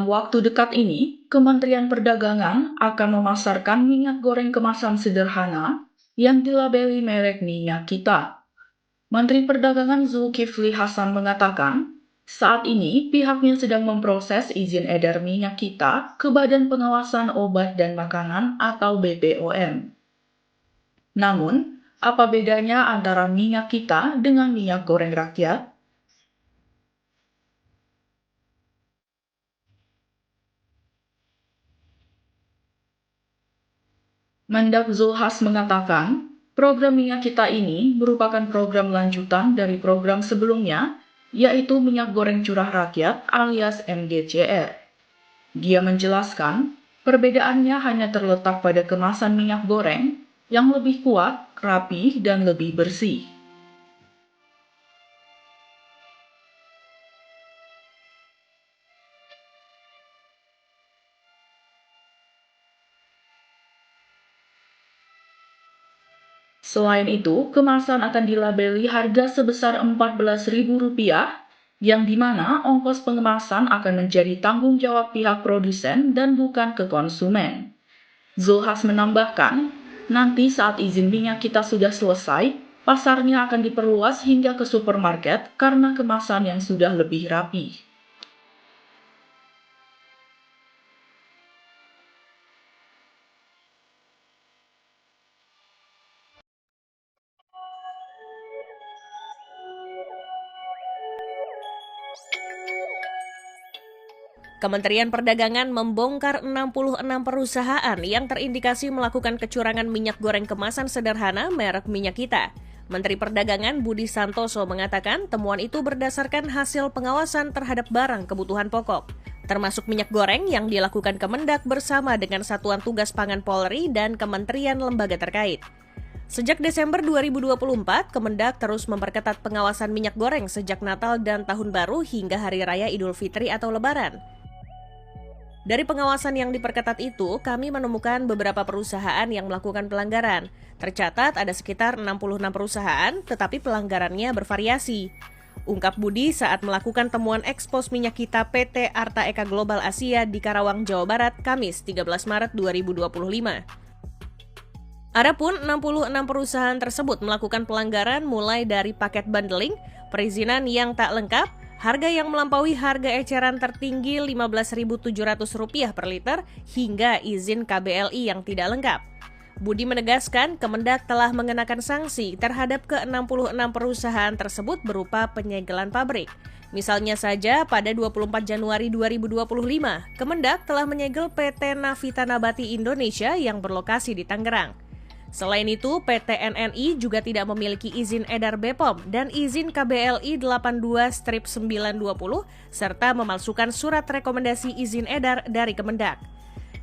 waktu dekat ini, Kementerian Perdagangan akan memasarkan minyak goreng kemasan sederhana yang dilabeli merek Minyak Kita. Menteri Perdagangan Zulkifli Hasan mengatakan, saat ini pihaknya sedang memproses izin edar Minyak Kita ke Badan Pengawasan Obat dan Makanan atau BPOM. Namun, apa bedanya antara minyak kita dengan minyak goreng rakyat? Mendak Zulhas mengatakan, program minyak kita ini merupakan program lanjutan dari program sebelumnya, yaitu minyak goreng curah rakyat alias MGCR. Dia menjelaskan, perbedaannya hanya terletak pada kemasan minyak goreng yang lebih kuat, rapi, dan lebih bersih. Selain itu, kemasan akan dilabeli harga sebesar Rp14.000, yang dimana ongkos pengemasan akan menjadi tanggung jawab pihak produsen dan bukan ke konsumen. Zulhas menambahkan, nanti saat izin minyak kita sudah selesai, pasarnya akan diperluas hingga ke supermarket karena kemasan yang sudah lebih rapi. Kementerian Perdagangan membongkar 66 perusahaan yang terindikasi melakukan kecurangan minyak goreng kemasan sederhana merek Minyak Kita. Menteri Perdagangan Budi Santoso mengatakan temuan itu berdasarkan hasil pengawasan terhadap barang kebutuhan pokok, termasuk minyak goreng yang dilakukan Kemendak bersama dengan Satuan Tugas Pangan Polri dan kementerian lembaga terkait. Sejak Desember 2024, Kemendak terus memperketat pengawasan minyak goreng sejak Natal dan Tahun Baru hingga Hari Raya Idul Fitri atau Lebaran. Dari pengawasan yang diperketat itu, kami menemukan beberapa perusahaan yang melakukan pelanggaran. Tercatat ada sekitar 66 perusahaan, tetapi pelanggarannya bervariasi. Ungkap Budi saat melakukan temuan ekspos minyak kita PT Arta Eka Global Asia di Karawang, Jawa Barat, Kamis 13 Maret 2025. Adapun 66 perusahaan tersebut melakukan pelanggaran mulai dari paket bundling, perizinan yang tak lengkap, harga yang melampaui harga eceran tertinggi Rp15.700 per liter, hingga izin KBLI yang tidak lengkap. Budi menegaskan Kemendak telah mengenakan sanksi terhadap ke-66 perusahaan tersebut berupa penyegelan pabrik. Misalnya saja pada 24 Januari 2025, Kemendak telah menyegel PT Navita Nabati Indonesia yang berlokasi di Tangerang. Selain itu, PT NNI juga tidak memiliki izin edar BPOM dan izin KBLI 82/920 serta memalsukan surat rekomendasi izin edar dari Kemendak.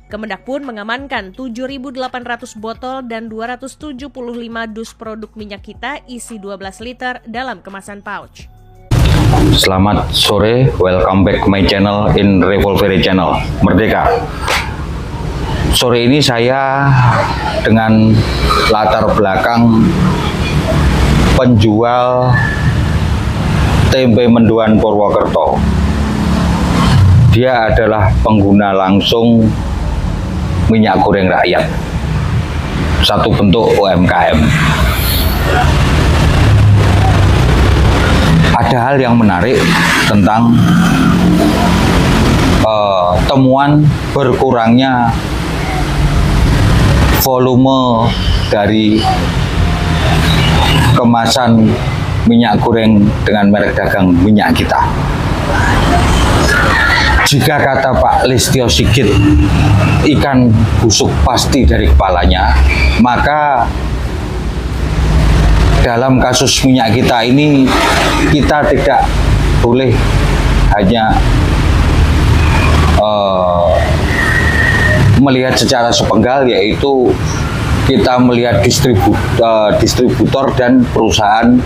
Kemendak pun mengamankan 7.800 botol dan 275 dus produk minyak kita isi 12 liter dalam kemasan pouch. Selamat sore, welcome back to my channel in Revolvere Channel Merdeka. Sore ini saya dengan latar belakang penjual tempe mendoan Purwokerto. Dia adalah pengguna langsung minyak goreng rakyat, satu bentuk UMKM. Ada hal yang menarik tentang temuan berkurangnya volume dari kemasan minyak goreng dengan merek dagang Minyak Kita. Jika kata Pak Listio Sigit, ikan busuk pasti dari kepalanya, maka dalam kasus Minyak Kita ini kita tidak boleh hanya melihat secara sepenggal, yaitu kita melihat distributor dan perusahaan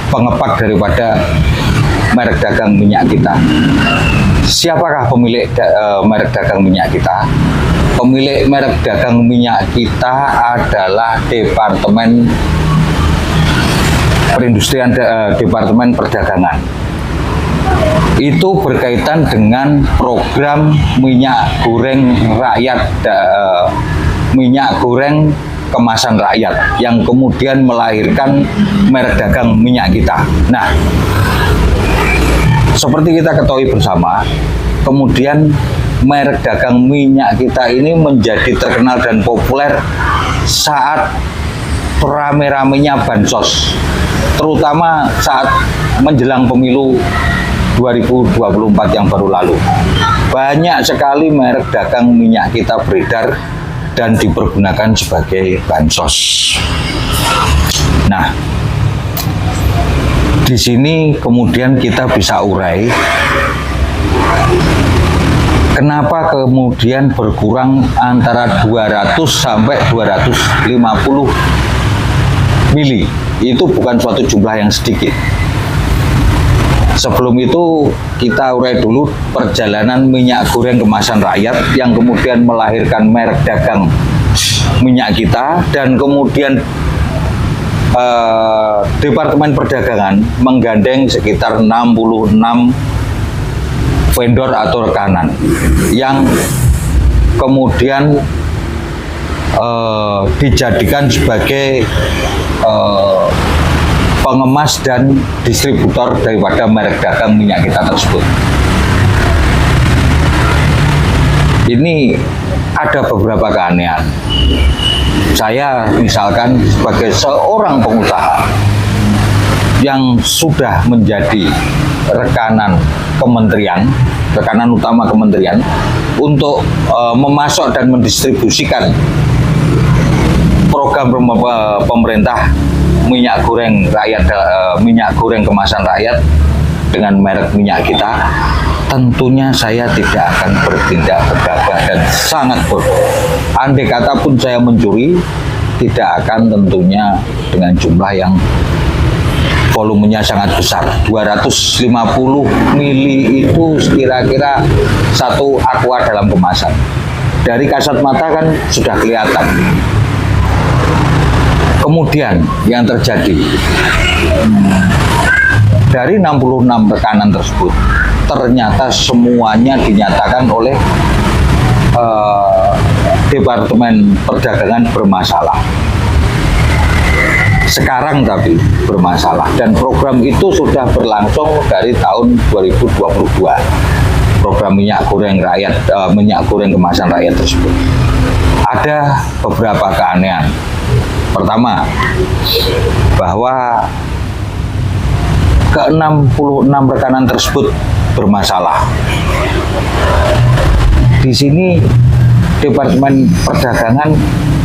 pengepak daripada merek dagang Minyak Kita. Siapakah pemilik merek dagang Minyak Kita? Pemilik merek dagang Minyak Kita adalah Departemen Perindustrian, Departemen Perdagangan. itu berkaitan dengan program minyak goreng rakyat, minyak goreng kemasan rakyat yang kemudian melahirkan merek dagang minyak kita. Nah, seperti kita ketahui bersama, kemudian merek dagang minyak kita ini menjadi terkenal dan populer saat rame-ramenya bansos, terutama saat menjelang pemilu 2024 yang baru lalu. Banyak sekali merek dagang minyak kita beredar dan dipergunakan sebagai bansos. Nah, di sini kemudian kita bisa urai kenapa kemudian berkurang antara 200 sampai 250 mili. Itu bukan suatu jumlah yang sedikit. Sebelum itu kita urai dulu perjalanan minyak goreng kemasan rakyat yang kemudian melahirkan merek dagang minyak kita, dan kemudian Departemen Perdagangan menggandeng sekitar 66 vendor atau rekanan yang kemudian dijadikan sebagai pengemas dan distributor daripada merek dagang minyak kita tersebut. Ini ada beberapa keanehan. Saya misalkan sebagai seorang pengusaha yang sudah menjadi rekanan kementerian, rekanan utama kementerian untuk memasok dan mendistribusikan program pemerintah minyak goreng rakyat, minyak goreng kemasan rakyat dengan merek minyak kita, tentunya saya tidak akan bertindak gegabah dan sangat bodoh. Andai kata pun saya mencuri, tidak akan tentunya dengan jumlah yang volumenya sangat besar. 250 mili itu kira-kira satu aqua dalam kemasan. Dari kasat mata kan sudah kelihatan. Kemudian yang terjadi, dari 66 rekanan tersebut, ternyata semuanya dinyatakan oleh Departemen Perdagangan bermasalah. Sekarang tapi bermasalah, dan program itu sudah berlangsung dari tahun 2022. Program minyak goreng rakyat, minyak goreng kemasan rakyat tersebut. Ada beberapa keanehan. Pertama, bahwa ke-66 rekanan tersebut bermasalah. Di sini Departemen Perdagangan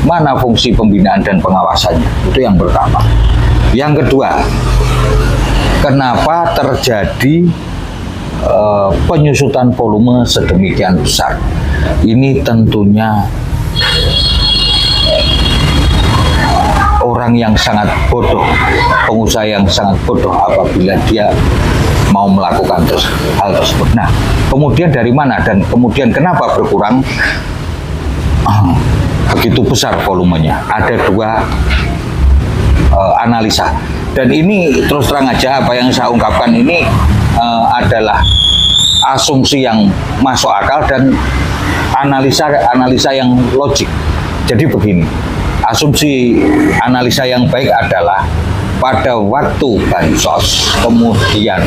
mana fungsi pembinaan dan pengawasannya? Itu yang pertama. Yang kedua, kenapa terjadi penyusutan volume sedemikian besar? Ini tentunya orang yang sangat bodoh, pengusaha yang sangat bodoh apabila dia mau melakukan hal tersebut. Nah, kemudian dari mana dan kemudian kenapa berkurang begitu besar volumenya? Ada dua analisa, dan ini terus terang aja apa yang saya ungkapkan ini adalah asumsi yang masuk akal dan analisa yang logik. Jadi begini, asumsi analisa yang baik adalah pada waktu bansos kemudian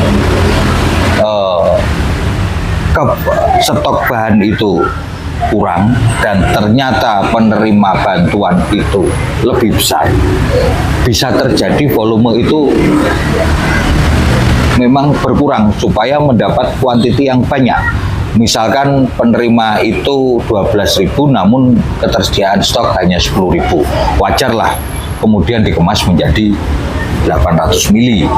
stok bahan itu kurang dan ternyata penerima bantuan itu lebih besar, bisa terjadi volume itu memang berkurang supaya mendapat kuantiti yang banyak. Misalkan penerima itu 12.000 namun ketersediaan stok hanya 10.000, wajarlah kemudian dikemas menjadi 800 mili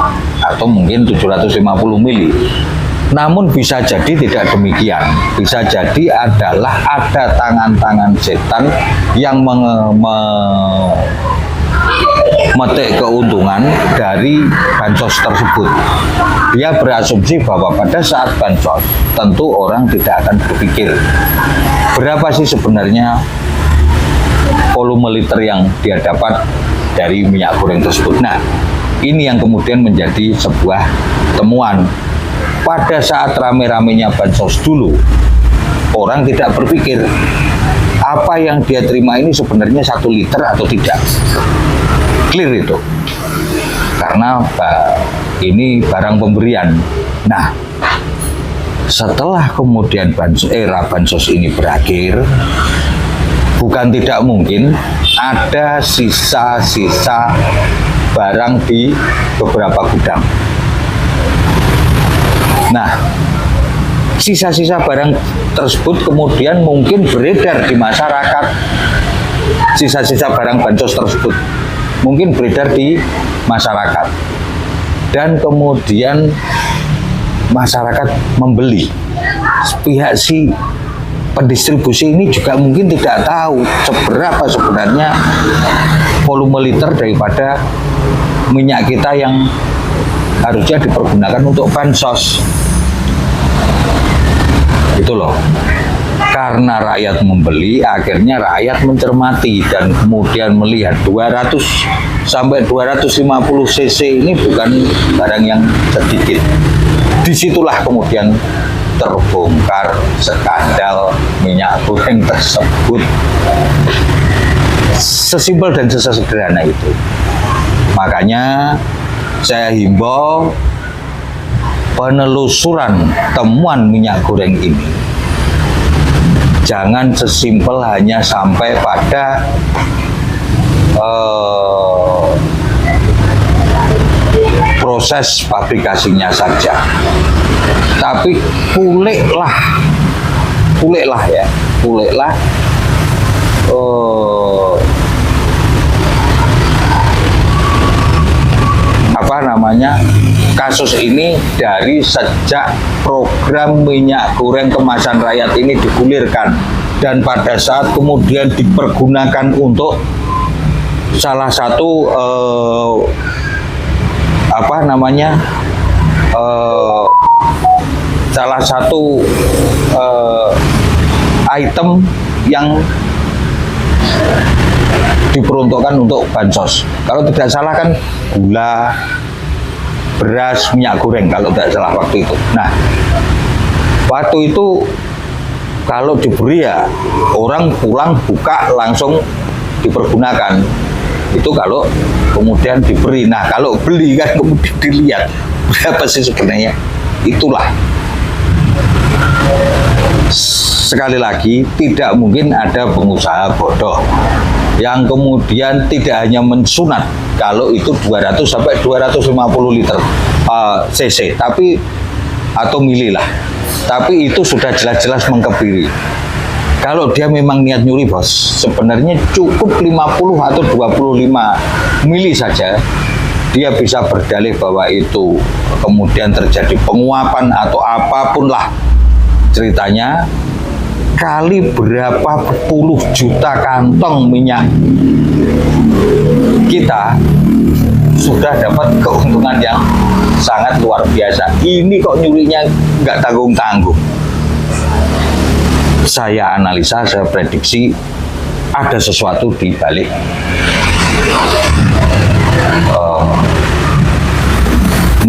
atau mungkin 750 mili. Namun bisa jadi tidak demikian, bisa jadi adalah ada tangan-tangan setan yang memetik keuntungan dari bansos tersebut. Dia berasumsi bahwa pada saat bansos tentu orang tidak akan berpikir berapa sih sebenarnya volume liter yang dia dapat dari minyak goreng tersebut. Nah, ini yang kemudian menjadi sebuah temuan. pada saat rame-ramenya bansos dulu, orang tidak berpikir apa yang dia terima ini sebenarnya 1 liter atau tidak. Clear itu. Karena ini barang pemberian. Nah, setelah kemudian era bansos ini berakhir, bukan tidak mungkin ada sisa-sisa barang di beberapa gudang. Nah, sisa-sisa barang tersebut kemudian mungkin beredar di masyarakat. Sisa-sisa barang bansos tersebut mungkin beredar di masyarakat. Dan kemudian masyarakat membeli. Pihak si pendistribusi ini juga mungkin tidak tahu seberapa sebenarnya volume liter daripada minyak kita yang harusnya dipergunakan untuk bansos. Itu loh. Karena rakyat membeli, akhirnya rakyat mencermati dan kemudian melihat 200 sampai 250 cc ini bukan barang yang sedikit. Disitulah kemudian terbongkar skandal minyak goreng tersebut. Sesimpel dan sesederhana itu. Makanya saya himbau penelusuran temuan minyak goreng ini jangan sesimpel hanya sampai pada proses pabrikasinya saja, tapi kuliklah kasus ini dari sejak program minyak goreng kemasan rakyat ini digulirkan dan pada saat kemudian dipergunakan untuk salah satu item yang diperuntukkan untuk bansos. Kalau tidak salah kan gula, beras, minyak goreng kalau tidak salah waktu itu. Nah, waktu itu kalau diberi ya orang pulang buka langsung dipergunakan. Itu kalau kemudian diberi. Nah, kalau beli kan kemudian dilihat berapa sih sebenarnya. Itulah. Sekali lagi, tidak mungkin ada pengusaha bodoh yang kemudian tidak hanya mensunat kalau itu 200 sampai 250 liter cc, tapi atau mili lah. Tapi itu sudah jelas-jelas mengkebiri. Kalau dia memang niat nyuri bos, sebenarnya cukup 50 atau 25 mili saja. Dia bisa berdalih bahwa itu kemudian terjadi penguapan atau apapun lah ceritanya. Kali berapa puluh juta kantong minyak kita sudah dapat keuntungan yang sangat luar biasa. Ini kok nyurinya nggak tanggung-tanggung. Saya analisa, saya prediksi ada sesuatu di balik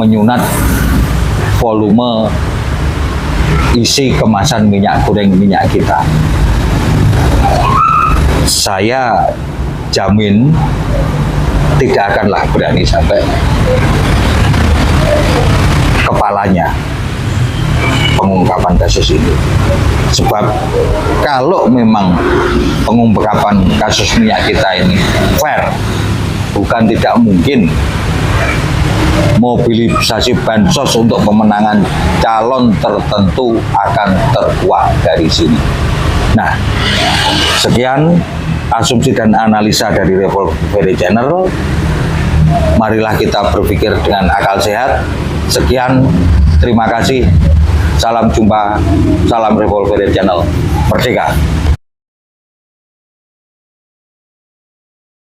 menyunat volume isi kemasan minyak goreng minyak kita. Saya jamin tidak akanlah berani sampai kepalanya pengungkapan kasus ini. Sebab kalau memang pengungkapan kasus minyak kita ini fair, bukan tidak mungkin mobilisasi bansos untuk pemenangan calon tertentu akan terkuak dari sini. Nah, sekian asumsi dan analisa dari Revolver Channel. Marilah kita berpikir dengan akal sehat. Sekian, terima kasih. Salam jumpa, salam Revolver Channel. Merdeka!